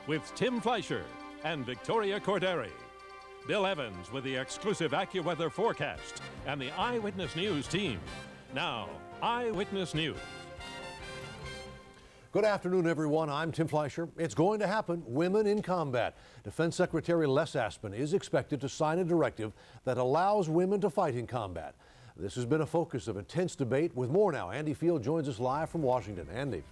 with Tim Fleischer and Victoria Corderi. Bill Evans with the exclusive AccuWeather forecast and the Eyewitness News team. Now, Eyewitness News. Good afternoon, everyone. I'm Tim Fleischer. It's going to happen. Women in combat. Defense Secretary Les Aspin is expected to sign a directive that allows women to fight in combat. This has been a focus of intense debate. With more now, Andy Field joins us live from Washington. Andy.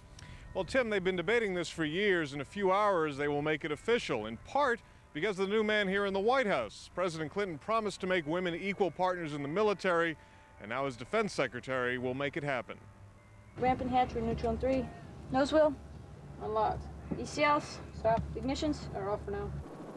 Well, Tim, they've been debating this for years. In a few hours, they will make it official, in part because of the new man here in the White House. President Clinton promised to make women equal partners in the military, and now his defense secretary will make it happen. Ramp and hatchery, neutral on 3. Nose wheel. Unlocked. ECLs. Stop. Ignitions are off for now.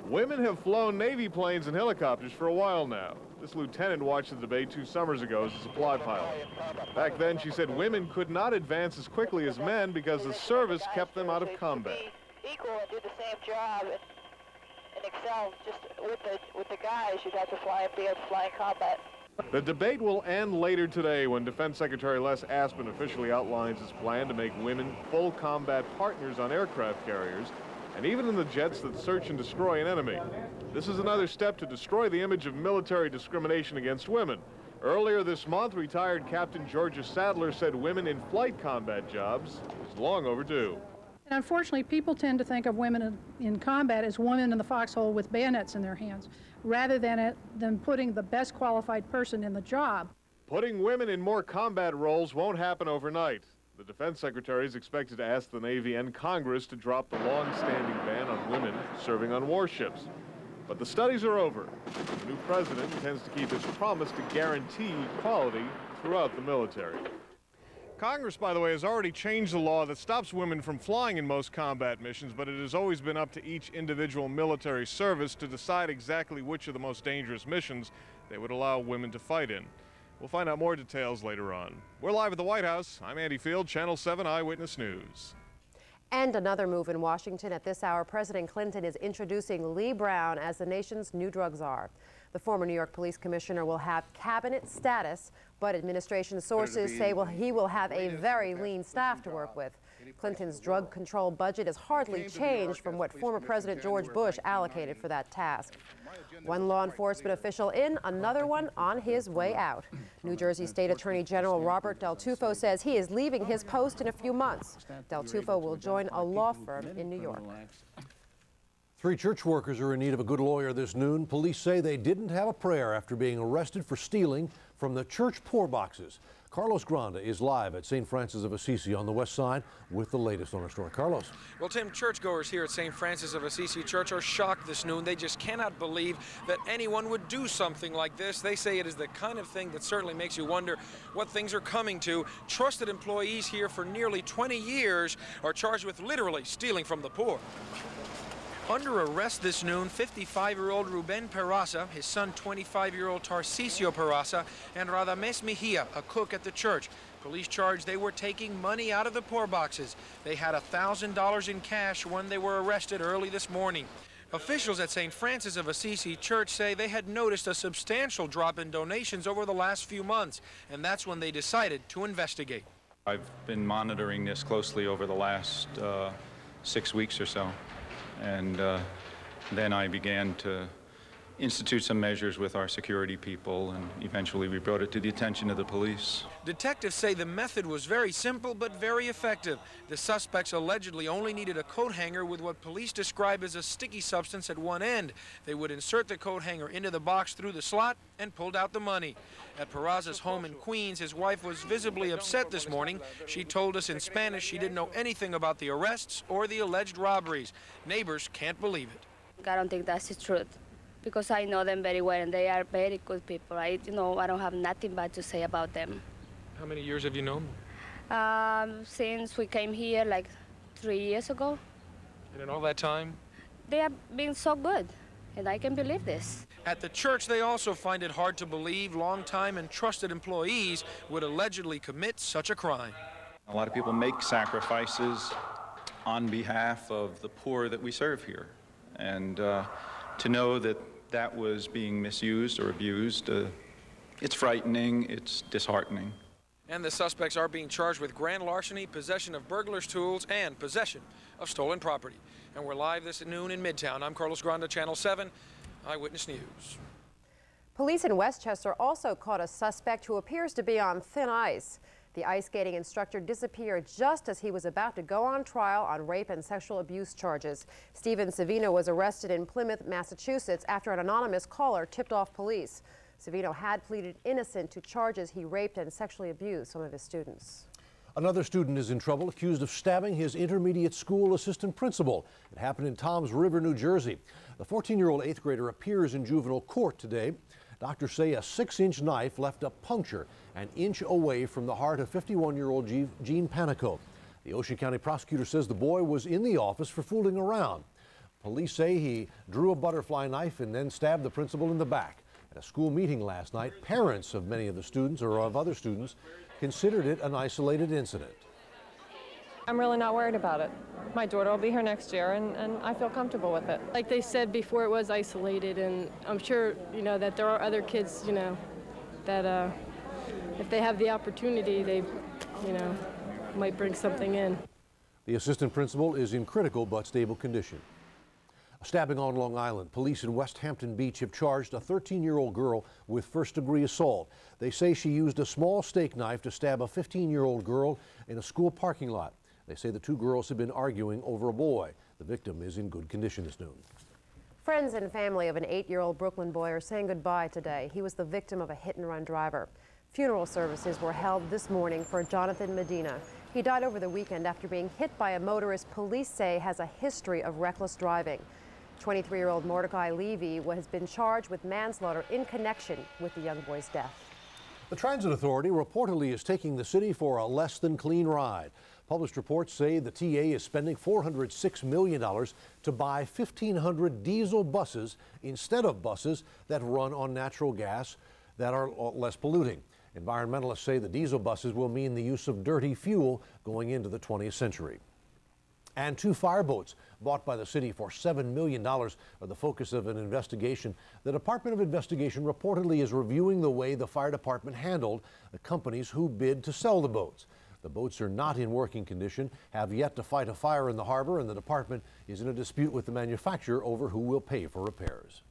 Women have flown Navy planes and helicopters for a while now. This lieutenant watched the debate 2 summers ago as a supply pilot. Back then, she said women could not advance as quickly as men because the service kept them out of combat. Equal and do the same job and excel just with the guys. You'd have to be able to fly in combat. The debate will end later today when Defense Secretary Les Aspin officially outlines his plan to make women full combat partners on aircraft carriers and even in the jets that search and destroy an enemy. This is another step to destroy the image of military discrimination against women. Earlier this month, retired Captain Georgia Sadler said women in flight combat jobs is long overdue. And unfortunately, people tend to think of women in combat as women in the foxhole with bayonets in their hands, rather than putting the best qualified person in the job. Putting women in more combat roles won't happen overnight. The Defense Secretary is expected to ask the Navy and Congress to drop the long-standing ban on women serving on warships. But the studies are over. The new president intends to keep his promise to guarantee equality throughout the military. Congress, by the way, has already changed the law that stops women from flying in most combat missions, but it has always been up to each individual military service to decide exactly which of the most dangerous missions they would allow women to fight in. We'll find out more details later on. We're live at the White House. I'm Andy Field, Channel 7 Eyewitness News. And another move in Washington. At this hour, President Clinton is introducing Lee Brown as the nation's new drug czar. The former New York Police Commissioner will have cabinet status, but administration sources say he will have a very lean staff to work with. Clinton's drug control budget has hardly changed from what former President George Bush allocated for that task. One law enforcement official in, another one on his way out. New Jersey State Attorney General Robert Del Tufo says he is leaving his post in a few months. Del Tufo will join a law firm in New York. 3 church workers are in need of a good lawyer this noon. Police say they didn't have a prayer after being arrested for stealing from the church poor boxes. Carlos Granda is live at St. Francis of Assisi on the west side with the latest on our story. Carlos. Well, Tim, churchgoers here at St. Francis of Assisi Church are shocked this noon. They just cannot believe that anyone would do something like this. They say it is the kind of thing that certainly makes you wonder what things are coming to. Trusted employees here for nearly 20 years are charged with literally stealing from the poor. Under arrest this noon, 55-year-old Ruben Peraza, his son 25-year-old Tarcisio Peraza, and Radames Mejia, a cook at the church. Police charged they were taking money out of the poor boxes. They had $1,000 in cash when they were arrested early this morning. Officials at St. Francis of Assisi Church say they had noticed a substantial drop in donations over the last few months, and that's when they decided to investigate. I've been monitoring this closely over the last 6 weeks or so. And then I began to institute some measures with our security people, and eventually we brought it to the attention of the police. Detectives say the method was very simple but very effective. The suspects allegedly only needed a coat hanger with what police describe as a sticky substance at one end. They would insert the coat hanger into the box through the slot and pulled out the money. At Peraza's home in Queens, his wife was visibly upset this morning. She told us in Spanish she didn't know anything about the arrests or the alleged robberies. Neighbors can't believe it. I don't think that's the truth, because I know them very well and they are very good people. I don't have nothing bad to say about them. How many years have you known them? Since we came here like 3 years ago. And in all that time? They have been so good, and I can believe this. At the church, they also find it hard to believe longtime and trusted employees would allegedly commit such a crime. A lot of people make sacrifices on behalf of the poor that we serve here. And to know that that was being misused or abused, it's frightening, it's disheartening. And the suspects are being charged with grand larceny, possession of burglar's tools, and possession of stolen property. and we're live this noon in Midtown. I'm Carlos Granda, Channel 7, Eyewitness News. Police in Westchester also caught a suspect who appears to be on thin ice. The ice skating instructor disappeared just as he was about to go on trial on rape and sexual abuse charges. Steven Savino was arrested in Plymouth, Massachusetts after an anonymous caller tipped off police. Savino had pleaded innocent to charges he raped and sexually abused some of his students. Another student is in trouble, accused of stabbing his intermediate school assistant principal. It happened in Toms River, New Jersey. The 14-year-old 8th grader appears in juvenile court today. Doctors say a 6-inch knife left a puncture an inch away from the heart of 51-year-old Gene Panico. The Ocean County prosecutor says the boy was in the office for fooling around. Police say he drew a butterfly knife and then stabbed the principal in the back. At a school meeting last night, parents of many of the students, or of other students, considered it an isolated incident. I'm really not worried about it. My daughter will be here next year, and I feel comfortable with it. Like they said before, it was isolated, and I'm sure, that there are other kids, that if they have the opportunity, they, might bring something in. The assistant principal is in critical but stable condition. A stabbing on Long Island. Police in West Hampton Beach have charged a 13-year-old girl with first-degree assault. They say she used a small steak knife to stab a 15-year-old girl in a school parking lot. They say the two girls have been arguing over a boy. The victim is in good condition this noon. Friends and family of an 8-year-old Brooklyn boy are saying goodbye today. He was the victim of a hit-and-run driver. Funeral services were held this morning for Jonathan Medina. He died over the weekend after being hit by a motorist police say has a history of reckless driving. 23-year-old Mordecai Levy has been charged with manslaughter in connection with the young boy's death. The Transit Authority reportedly is taking the city for a less-than-clean ride. Published reports say the TA is spending $406 million to buy 1,500 diesel buses instead of buses that run on natural gas that are less polluting. Environmentalists say the diesel buses will mean the use of dirty fuel going into the 20th century. And 2 fireboats bought by the city for $7 million are the focus of an investigation. The Department of Investigation reportedly is reviewing the way the fire department handled the companies who bid to sell the boats. The boats are not in working condition, have yet to fight a fire in the harbor, and the department is in a dispute with the manufacturer over who will pay for repairs.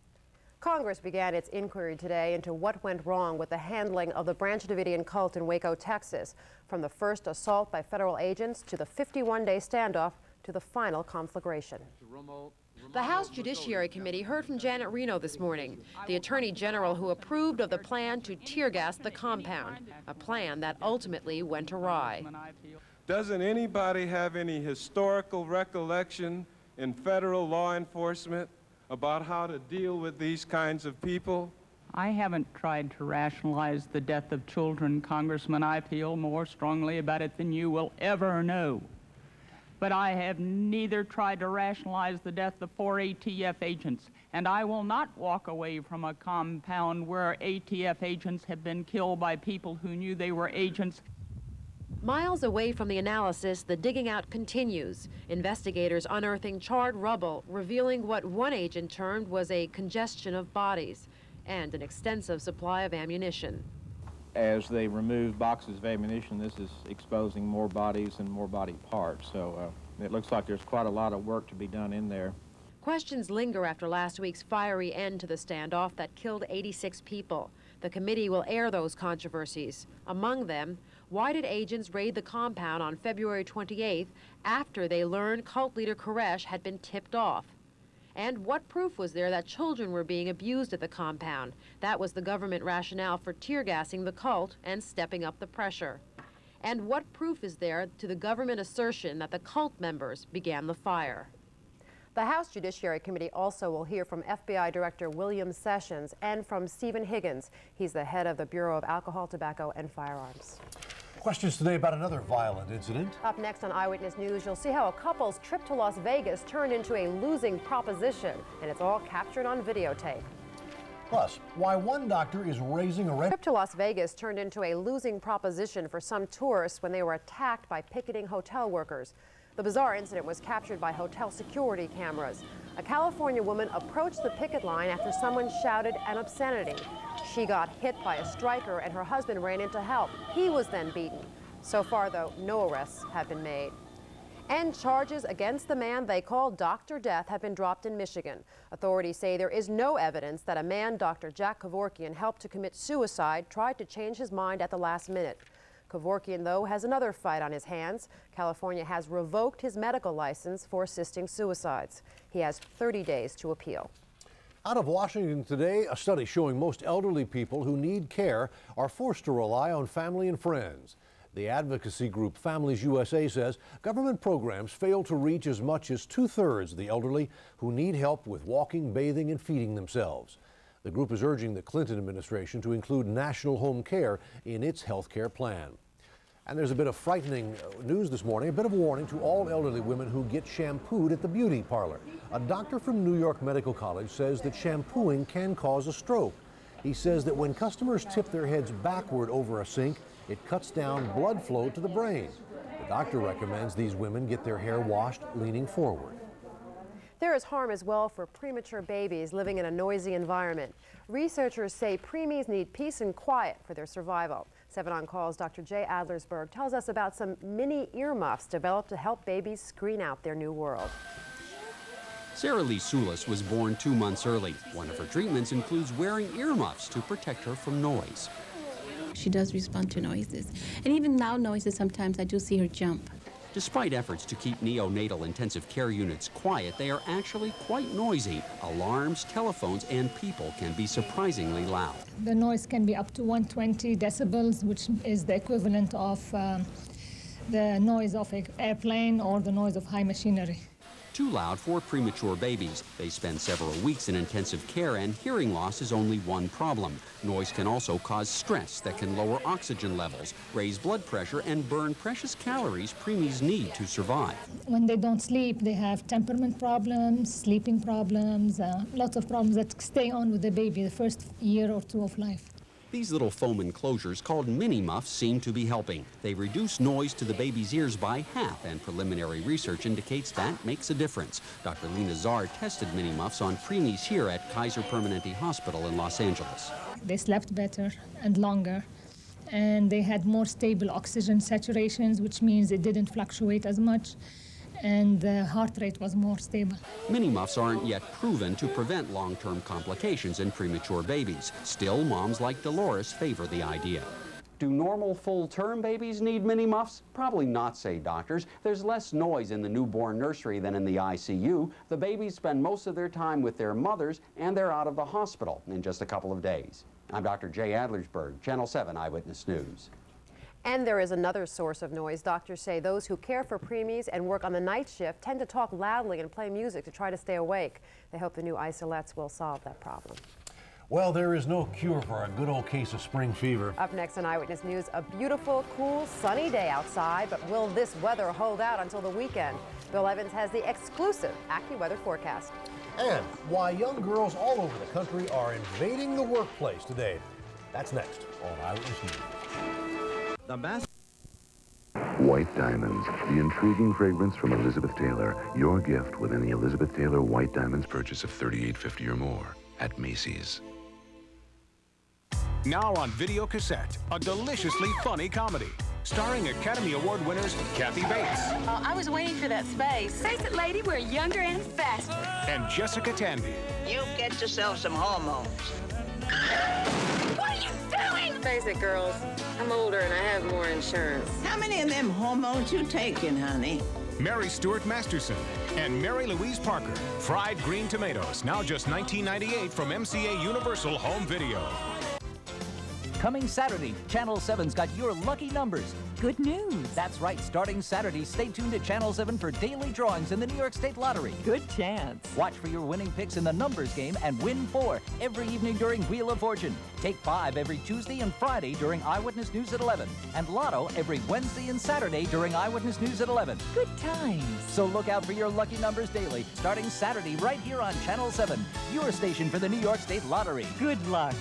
Congress began its inquiry today into what went wrong with the handling of the Branch Davidian cult in Waco, Texas, from the first assault by federal agents to the 51-day standoff to the final conflagration. The House Judiciary Committee heard from Janet Reno this morning, the Attorney General who approved of the plan to tear gas the compound, a plan that ultimately went awry. Doesn't anybody have any historical recollection in federal law enforcement about how to deal with these kinds of people? I haven't tried to rationalize the death of children, Congressman. I feel more strongly about it than you will ever know. But I have neither tried to rationalize the death of 4 ATF agents, and I will not walk away from a compound where ATF agents have been killed by people who knew they were agents. Miles away from the analysis, the digging out continues. Investigators unearthing charred rubble, revealing what one agent termed was a congestion of bodies and an extensive supply of ammunition. As they remove boxes of ammunition, this is exposing more bodies and more body parts. So it looks like there's quite a lot of work to be done in there. Questions linger after last week's fiery end to the standoff that killed 86 people. The committee will air those controversies. Among them, why did agents raid the compound on February 28th after they learned cult leader Koresh had been tipped off? And what proof was there that children were being abused at the compound? That was the government rationale for tear gassing the cult and stepping up the pressure. And what proof is there to the government assertion that the cult members began the fire? The House Judiciary Committee also will hear from FBI Director William Sessions and from Stephen Higgins. He's the head of the Bureau of Alcohol, Tobacco, and Firearms. Questions today about another violent incident. Up next on Eyewitness News, you'll see how a couple's trip to Las Vegas turned into a losing proposition, and it's all captured on videotape. Plus, why one doctor is raising a red... Trip to Las Vegas turned into a losing proposition for some tourists when they were attacked by picketing hotel workers. The bizarre incident was captured by hotel security cameras. A California woman approached the picket line after someone shouted an obscenity. She got hit by a striker and her husband ran in to help. He was then beaten. So far, though, no arrests have been made. And charges against the man they call Dr. Death have been dropped in Michigan. Authorities say there is no evidence that a man Dr. Jack Kevorkian helped to commit suicide tried to change his mind at the last minute. Kevorkian, though, has another fight on his hands. California has revoked his medical license for assisting suicides. He has 30 days to appeal. Out of Washington today, a study showing most elderly people who need care are forced to rely on family and friends. The advocacy group Families USA says government programs fail to reach as much as 2/3 of the elderly who need help with walking, bathing, and feeding themselves. The group is urging the Clinton administration to include national home care in its health care plan. And there's a bit of frightening news this morning, a bit of a warning to all elderly women who get shampooed at the beauty parlor. A doctor from New York Medical College says that shampooing can cause a stroke. He says that when customers tip their heads backward over a sink, it cuts down blood flow to the brain. The doctor recommends these women get their hair washed leaning forward. There is harm as well for premature babies living in a noisy environment. Researchers say preemies need peace and quiet for their survival. 7 on Call's Dr. Jay Adlersberg tells us about some mini earmuffs developed to help babies screen out their new world. Sarah Lee Soulis was born 2 months early. One of her treatments includes wearing earmuffs to protect her from noise. She does respond to noises, and even loud noises sometimes I do see her jump. Despite efforts to keep neonatal intensive care units quiet, they are actually quite noisy. Alarms, telephones, and people can be surprisingly loud. The noise can be up to 120 decibels, which is the equivalent of the noise of an airplane or the noise of high machinery. Too loud for premature babies. They spend several weeks in intensive care, and hearing loss is only one problem. Noise can also cause stress that can lower oxygen levels, raise blood pressure, and burn precious calories preemies need to survive. When they don't sleep, they have temperament problems, sleeping problems, lots of problems that stay on with the baby the first year or 2 of life. These little foam enclosures called mini muffs seem to be helping. They reduce noise to the baby's ears by half, and preliminary research indicates that makes a difference. Dr. Lena Czar tested mini muffs on preemies here at Kaiser Permanente Hospital in Los Angeles. They slept better and longer, and they had more stable oxygen saturations, which means it didn't fluctuate as much, and the heart rate was more stable. Mini muffs aren't yet proven to prevent long-term complications in premature babies. Still, moms like Dolores favor the idea. Do normal full-term babies need mini muffs? Probably not, say doctors. There's less noise in the newborn nursery than in the ICU. The babies spend most of their time with their mothers, and they're out of the hospital in just a couple of days. I'm Dr. Jay Adlersberg, Channel 7 Eyewitness News. And there is another source of noise. Doctors say those who care for preemies and work on the night shift tend to talk loudly and play music to try to stay awake. They hope the new isolates will solve that problem. Well, there is no cure for a good old case of spring fever. Up next on Eyewitness News, a beautiful, cool, sunny day outside, but will this weather hold out until the weekend? Bill Evans has the exclusive AccuWeather forecast. And why young girls all over the country are invading the workplace today. That's next on Eyewitness News. White Diamonds, the intriguing fragrance from Elizabeth Taylor. Your gift with any Elizabeth Taylor White Diamonds purchase of $38.50 or more at Macy's. Now on video cassette, a deliciously funny comedy starring Academy Award winners Kathy Bates. Oh, I was waiting for that space. Face it, lady, we're younger and faster. And Jessica Tandy. You get yourself some hormones. What are you doing? Face it, girls. I'm older and I have more insurance. How many of them hormones you taking, honey? Mary Stuart Masterson and Mary Louise Parker. Fried green tomatoes, now just $19.98 from MCA Universal Home Video. Coming Saturday, Channel 7's got your lucky numbers. Good news. That's right. Starting Saturday, stay tuned to Channel 7 for daily drawings in the New York State Lottery. Good chance. Watch for your winning picks in the numbers game and win 4 every evening during Wheel of Fortune. Take 5 every Tuesday and Friday during Eyewitness News at 11. And Lotto every Wednesday and Saturday during Eyewitness News at 11. Good times. So look out for your lucky numbers daily, starting Saturday right here on Channel 7, your station for the New York State Lottery. Good luck.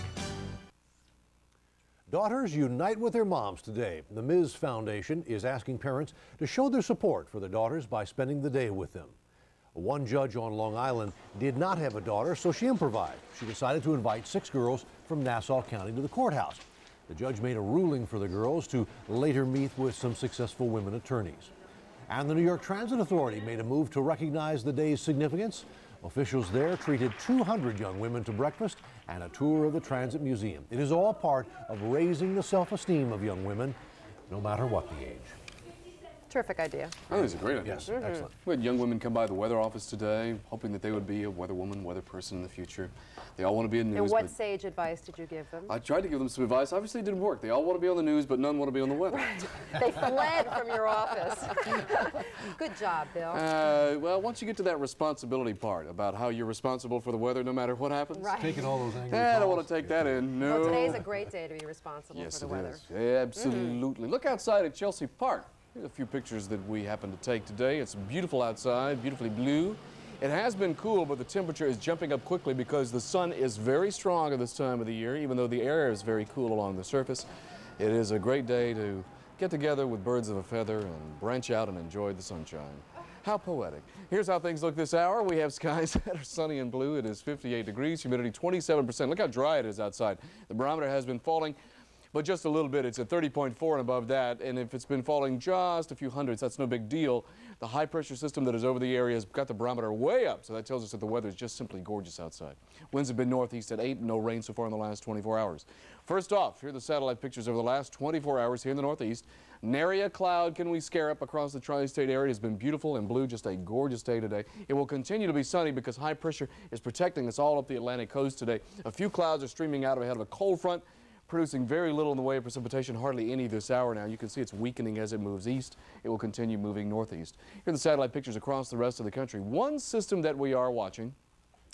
Daughters unite with their moms today. The Ms. Foundation is asking parents to show their support for their daughters by spending the day with them. One judge on Long Island did not have a daughter, so she improvised. She decided to invite 6 girls from Nassau County to the courthouse. The judge made a ruling for the girls to later meet with some successful women attorneys. And the New York Transit Authority made a move to recognize the day's significance. Officials there treated 200 young women to breakfast and a tour of the Transit Museum. It is all part of raising the self-esteem of young women, no matter what the age. Terrific idea. I think it's a great idea. Yes, excellent. We had young women come by the weather office today, hoping that they would be a weather woman, weather person in the future. They all want to be in the news. And what sage advice did you give them? I tried to give them some advice. Obviously, it didn't work. They all want to be on the news, but none want to be on the weather. They fled from your office. Good job, Bill. Well, once you get to that responsibility part about how you're responsible for the weather no matter what happens. Right. Taking all those angry I don't want to take that in. No. Well, today's a great day to be responsible for the weather. Yes, it is. Absolutely. Look outside at Chelsea Park. Here's a few pictures that we happen to take today. It's beautiful outside, beautifully blue. It has been cool, but the temperature is jumping up quickly because the sun is very strong at this time of the year, even though the air is very cool along the surface. It is a great day to get together with birds of a feather and branch out and enjoy the sunshine. How poetic. Here's how things look this hour. We have skies that are sunny and blue. It is 58 degrees, humidity 27%. Look how dry it is outside. The barometer has been falling, but just a little bit. It's at 30.4 and above that, and if it's been falling just a few hundredths, that's no big deal. The high pressure system that is over the area has got the barometer way up, so that tells us that the weather is just simply gorgeous outside. Winds have been northeast at 8, no rain so far in the last 24 hours. First off, here are the satellite pictures over the last 24 hours here in the northeast. Nary a cloud can we scare up across the tri-state area. It's been beautiful and blue, just a gorgeous day today. It will continue to be sunny because high pressure is protecting us all up the Atlantic coast today. A few clouds are streaming out ahead of a cold front, producing very little in the way of precipitation, hardly any this hour now. You can see it's weakening as it moves east. It will continue moving northeast. Here are the satellite pictures across the rest of the country. One system that we are watching,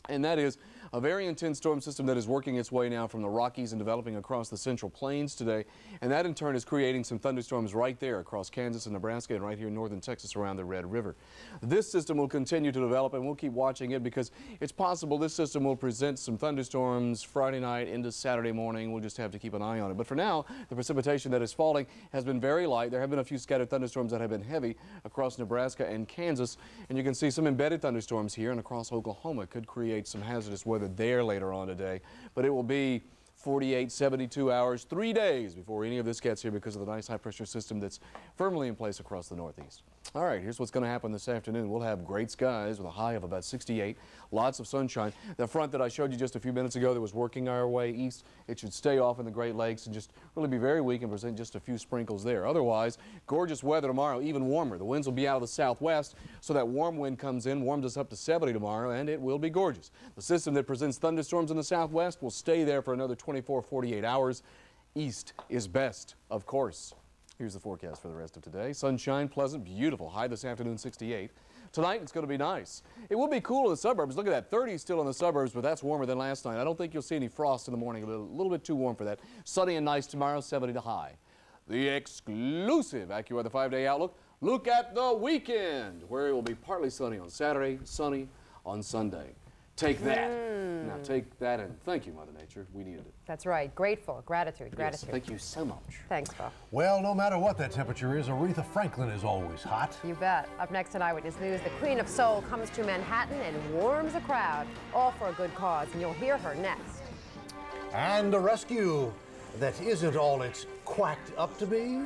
and that is a very intense storm system that is working its way now from the Rockies and developing across the Central Plains today. And that in turn is creating some thunderstorms right there across Kansas and Nebraska and right here in northern Texas around the Red River. This system will continue to develop, and we'll keep watching it because it's possible this system will present some thunderstorms Friday night into Saturday morning. We'll just have to keep an eye on it. But for now, the precipitation that is falling has been very light. There have been a few scattered thunderstorms that have been heavy across Nebraska and Kansas. And you can see some embedded thunderstorms here and across Oklahoma could create some hazardous weather there later on today, but it will be 48, 72 hours, 3 days before any of this gets here because of the nice high pressure system that's firmly in place across the northeast. All right, here's what's going to happen this afternoon. We'll have great skies with a high of about 68, lots of sunshine. The front that I showed you just a few minutes ago that was working our way east, it should stay off in the Great Lakes and just really be very weak and present just a few sprinkles there. Otherwise, gorgeous weather tomorrow, even warmer. The winds will be out of the southwest, so that warm wind comes in, warms us up to 70 tomorrow, and it will be gorgeous. The system that presents thunderstorms in the southwest will stay there for another 24, 48 hours. East is best, of course. Here's the forecast for the rest of today. Sunshine, pleasant, beautiful. High this afternoon, 68. Tonight, it's going to be nice. It will be cool in the suburbs. Look at that, 30 still in the suburbs, but that's warmer than last night. I don't think you'll see any frost in the morning. A little bit too warm for that. Sunny and nice tomorrow, 70 to high. The exclusive AccuWeather 5-day outlook. Look at the weekend, where it will be partly sunny on Saturday, sunny on Sunday. Take that. Now take that and thank you, Mother Nature. We needed it. That's right. Grateful. Gratitude. Gratitude. Yes, thank you so much. Thanks, Bob. Well, no matter what that temperature is, Aretha Franklin is always hot. You bet. Up next at Eyewitness News, the Queen of Soul comes to Manhattan and warms a crowd, all for a good cause, and you'll hear her next. And a rescue that isn't all it's quacked up to be.